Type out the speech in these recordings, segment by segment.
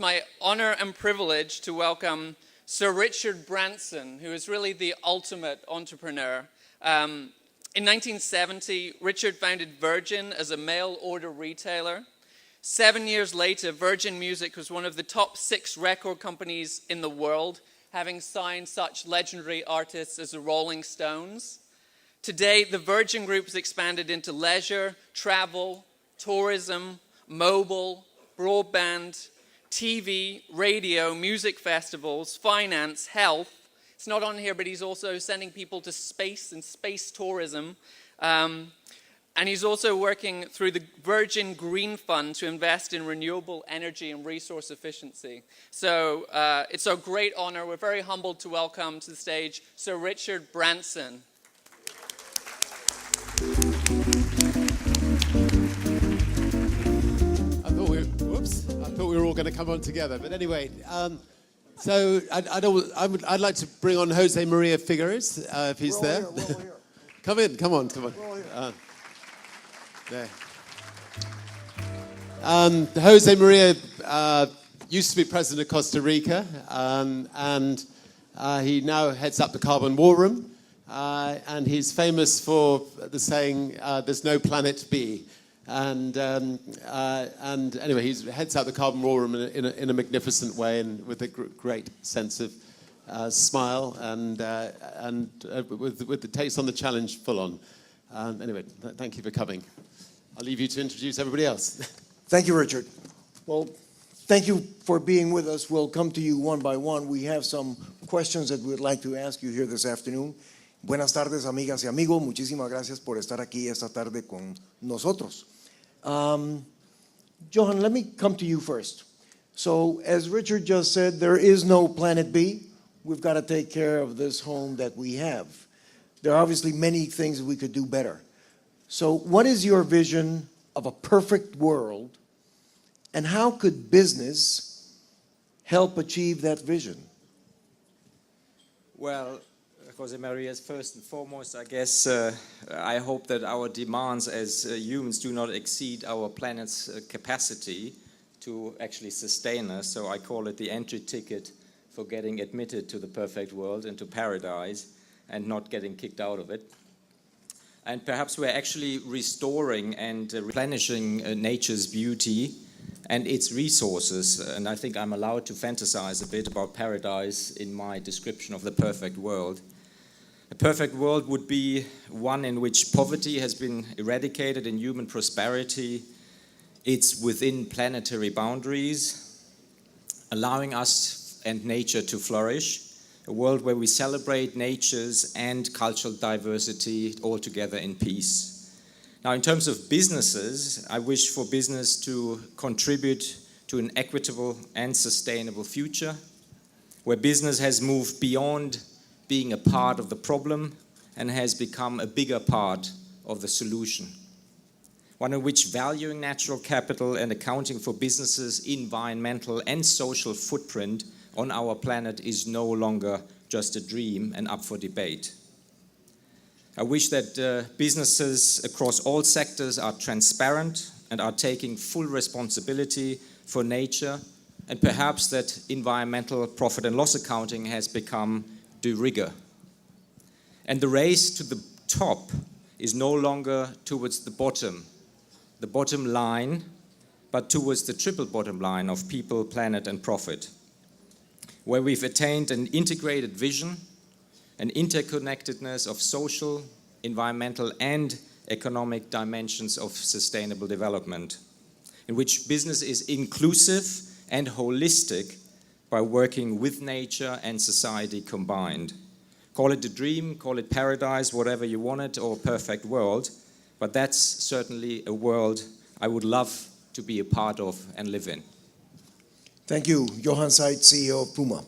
my honor and privilege to welcome Sir Richard Branson, who is really the ultimate entrepreneur. In 1970, Richard founded Virgin as a mail-order retailer. 7 years later, Virgin Music was one of the top 6 record companies in the world, having signed such legendary artists as the Rolling Stones. Today, the Virgin Group has expanded into leisure, travel, tourism, mobile, broadband, TV, radio, music festivals, finance, health. It's not on here, but he's also sending people to space and space tourism. And he's also working through the Virgin Green Fund to invest in renewable energy and resource efficiency. So it's a great honor. We're very humbled to welcome to the stage Sir Richard Branson. I thought we were all going to come on together, but anyway. So I'd like to bring on José María Figueres, if he's there. We're all here. Come on. There. José María used to be president of Costa Rica, and he now heads up the Carbon War Room, and he's famous for the saying, "There's no planet B." And anyway, he heads out the Carbon War Room in a magnificent way and with a great sense of smile and with the takes on the challenge full on. Anyway, thank you for coming. I'll leave you to introduce everybody else. Thank you, Richard. Well, thank you for being with us. We'll come to you one by one. We have some questions that we'd like to ask you here this afternoon. Buenas tardes, amigas y amigos. Muchísimas gracias por estar aquí esta tarde con nosotros. Johan, let me come to you first. So, as Richard just said, there is no planet B. We've got to take care of this home that we have. There are obviously many things that we could do better. So, what is your vision of a perfect world, and how could business help achieve that vision? Well, José María, first and foremost, I guess I hope that our demands as humans do not exceed our planet's capacity to actually sustain us. So I call it the entry ticket for getting admitted to the perfect world and to paradise and not getting kicked out of it. And perhaps we're actually restoring and replenishing nature's beauty and its resources. And I think I'm allowed to fantasize a bit about paradise in my description of the perfect world. A perfect world would be one in which poverty has been eradicated and human prosperity. It's within planetary boundaries, allowing us and nature to flourish. A world where we celebrate nature's and cultural diversity all together in peace. Now, in terms of businesses, I wish for business to contribute to an equitable and sustainable future, where business has moved beyond being a part of the problem and has become a bigger part of the solution. One in which valuing natural capital and accounting for businesses' environmental and social footprint on our planet is no longer just a dream and up for debate. I wish that businesses across all sectors are transparent and are taking full responsibility for nature, and perhaps that environmental profit and loss accounting has become de rigueur. And the race to the top is no longer towards the bottom line, but towards the triple bottom line of people, planet, and profit, where we've attained an integrated vision, an interconnectedness of social, environmental, and economic dimensions of sustainable development, in which business is inclusive and holistic by working with nature and society combined. Call it a dream, call it paradise, whatever you want it, or a perfect world, but that's certainly a world I would love to be a part of and live in. Thank you, Jochen Zeitz, CEO of PUMA.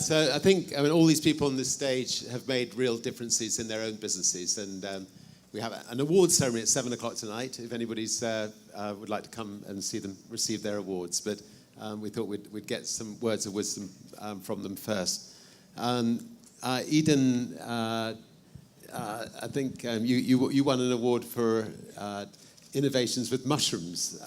So I think all these people on this stage have made real differences in their own businesses, and we have an awards ceremony at 7 o'clock tonight, if anybody's would like to come and see them receive their awards. But we thought we'd get some words of wisdom from them first. Eden, I think you won an award for innovations with mushrooms.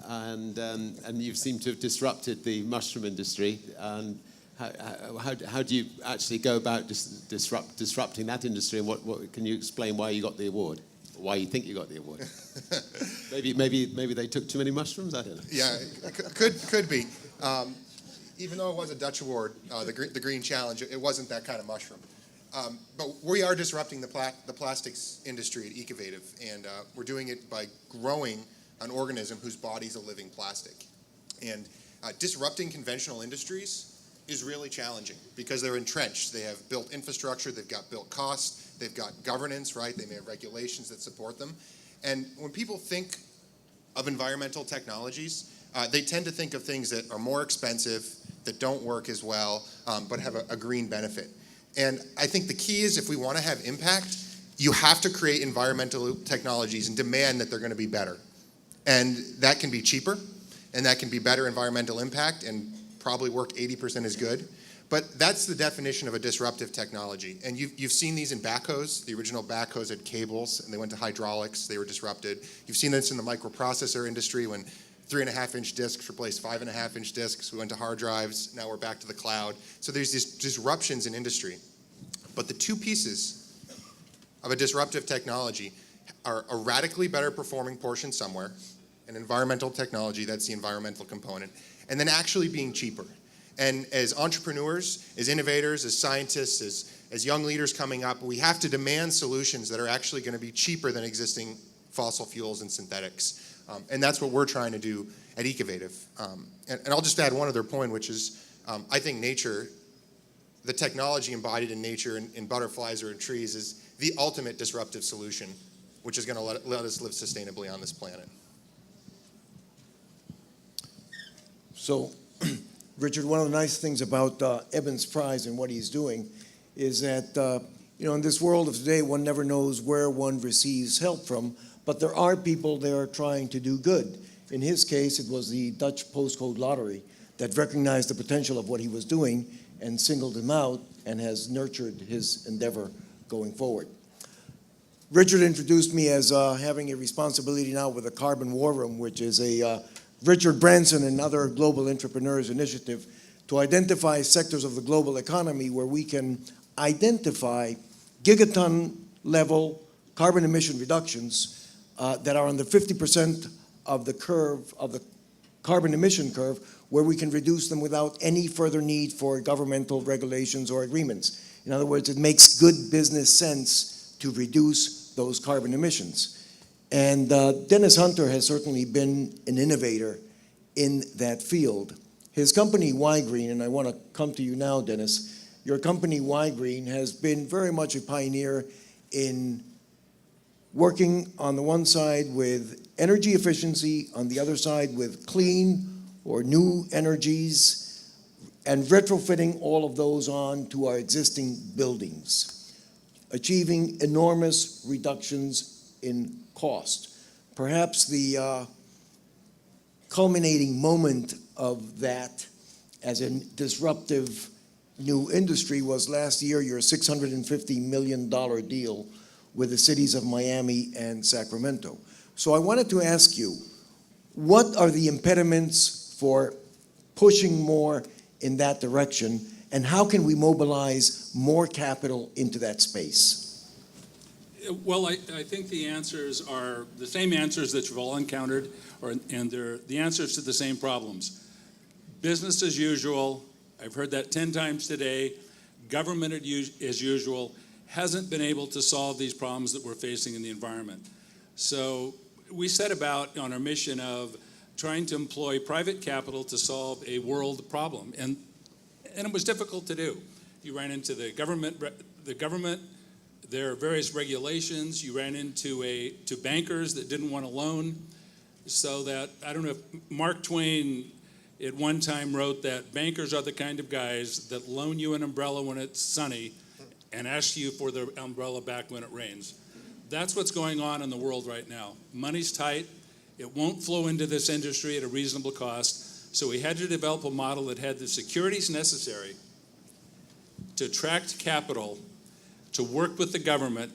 and you seem to have disrupted the mushroom industry. And how do you actually go about disrupting that industry? And what can you explain why you got the award? Or why you think you got the award? maybe they took too many mushrooms. I don't know. Yeah, could be. Even though it was a Dutch award, the Green Challenge, it wasn't that kind of mushroom. But we are disrupting the plastics industry at Ecovative, and we're doing it by growing an organism whose body's a living plastic. And disrupting conventional industries is really challenging because they're entrenched. They have built infrastructure, they've got built costs, they've got governance, right? They may have regulations that support them. And when people think of environmental technologies, they tend to think of things that are more expensive, that don't work as well, but have a green benefit. And I think the key is, if we want to have impact, you have to create environmental technologies and demand that they're going to be better. And that can be cheaper, and that can be better environmental impact, and probably work 80% as good. But that's the definition of a disruptive technology. And you've seen these in backhoes. The original backhoes had cables, and they went to hydraulics. They were disrupted. You've seen this in the microprocessor industry when 3.5-inch discs replaced 5.5-inch discs. We went to hard drives. Now we're back to the cloud. So there's these disruptions in industry. But the two pieces of a disruptive technology are a radically better performing portion somewhere, an environmental technology, that's the environmental component, and then actually being cheaper. And as entrepreneurs, as innovators, as scientists, as young leaders coming up, we have to demand solutions that are actually going to be cheaper than existing fossil fuels and synthetics. And that's what we're trying to do at Ecovative. And I'll just add one other point, which is I think nature, the technology embodied in nature, in butterflies or in trees, is the ultimate disruptive solution, which is going to let us live sustainably on this planet. So, Richard, one of the nice things about Eben's Prize and what he's doing is that, in this world of today, one never knows where one receives help from, but there are people there trying to do good. In his case, it was the Dutch postcode lottery that recognized the potential of what he was doing and singled him out and has nurtured his endeavor going forward. Richard introduced me as having a responsibility now with the Carbon War Room, which is a Richard Branson and other global entrepreneurs initiative to identify sectors of the global economy where we can identify gigaton level carbon emission reductions that are on the 50% of the curve, of the carbon emission curve, where we can reduce them without any further need for governmental regulations or agreements. In other words, it makes good business sense to reduce those carbon emissions. And Dennis Hunter has certainly been an innovator in that field. His company, Ygrene, and I want to come to you now, Dennis, your company, Ygrene, has been very much a pioneer in working on the one side with energy efficiency, on the other side with clean or new energies, and retrofitting all of those on to our existing buildings, achieving enormous reductions in cost. Perhaps the culminating moment of that as a disruptive new industry was last year, your $650 million deal with the cities of Miami and Sacramento. So I wanted to ask you, what are the impediments for pushing more in that direction, and how can we mobilize more capital into that space? Well, I think the answers are the same answers that you've all encountered, and they're the answers to the same problems. Business as usual, I've heard that 10 times today. Government as usual hasn't been able to solve these problems that we're facing in the environment. So we set about on our mission of trying to employ private capital to solve a world problem, and it was difficult to do. You ran into the government, there are various regulations. You ran into bankers that didn't want to loan, so that, I don't know if Mark Twain at one time wrote that bankers are the kind of guys that loan you an umbrella when it's sunny and ask you for the umbrella back when it rains. That's what's going on in the world right now. Money's tight. It won't flow into this industry at a reasonable cost. So we had to develop a model that had the securities necessary to attract capital, to work with the government,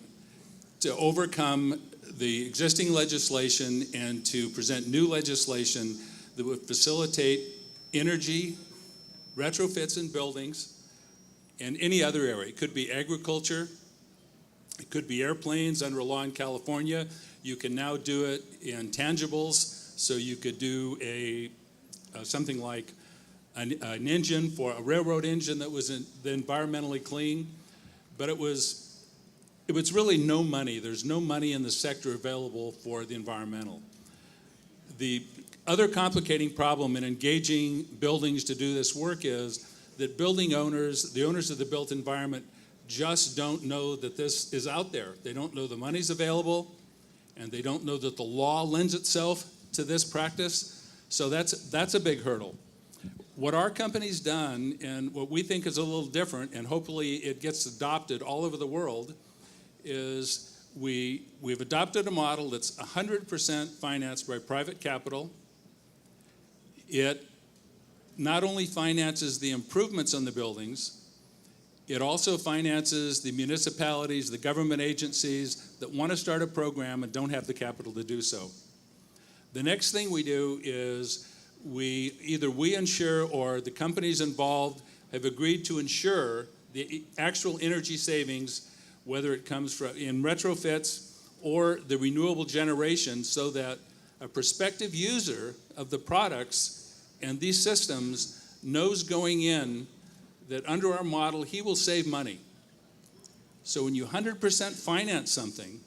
to overcome the existing legislation and to present new legislation that would facilitate energy retrofits in buildings and any other area. It could be agriculture, it could be airplanes. Under a law in California, you can now do it in tangibles, so you could do something like an engine for a railroad engine that was environmentally clean, but it was really no money. There's no money in the sector available for the environmental. The other complicating problem in engaging buildings to do this work is that building owners, the owners of the built environment, just don't know that this is out there. They don't know the money's available, and they don't know that the law lends itself to this practice. So that's a big hurdle. What our company's done, and what we think is a little different, and hopefully it gets adopted all over the world, is we've adopted a model that's 100% financed by private capital. It not only finances the improvements on the buildings, it also finances the municipalities, the government agencies that want to start a program and don't have the capital to do so. The next thing we do is either we insure or the companies involved have agreed to insure the actual energy savings, whether it comes from in retrofits or the renewable generation, so that a prospective user of the products and these systems knows going in that under our model, he will save money. So when you 100% finance something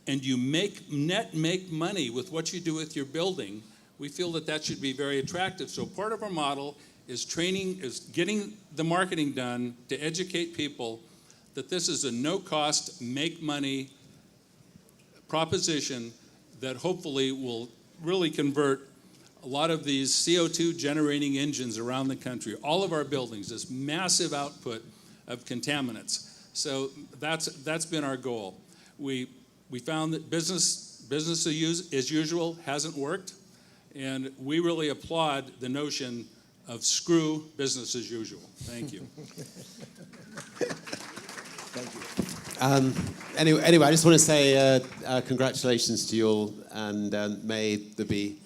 and you make money with what you do with your building, we feel that should be very attractive. So part of our model is getting the marketing done to educate people that this is a no-cost, make money proposition that hopefully will really convert a lot of these CO2 generating engines around the country. All of our buildings, this massive output of contaminants. So that's been our goal. We found that business as usual hasn't worked, and we really applaud the notion of screw business as usual. Thank you. Thank you. Anyway, I just want to say congratulations to you all, and may there be,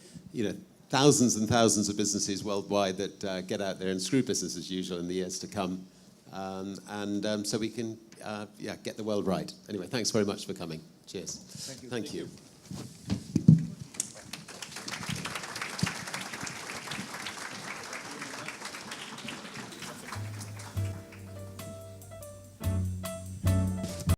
thousands and thousands of businesses worldwide that get out there and screw business as usual in the years to come, so we can get the world right. Anyway, thanks very much for coming. Cheers. Thank you. Thank you.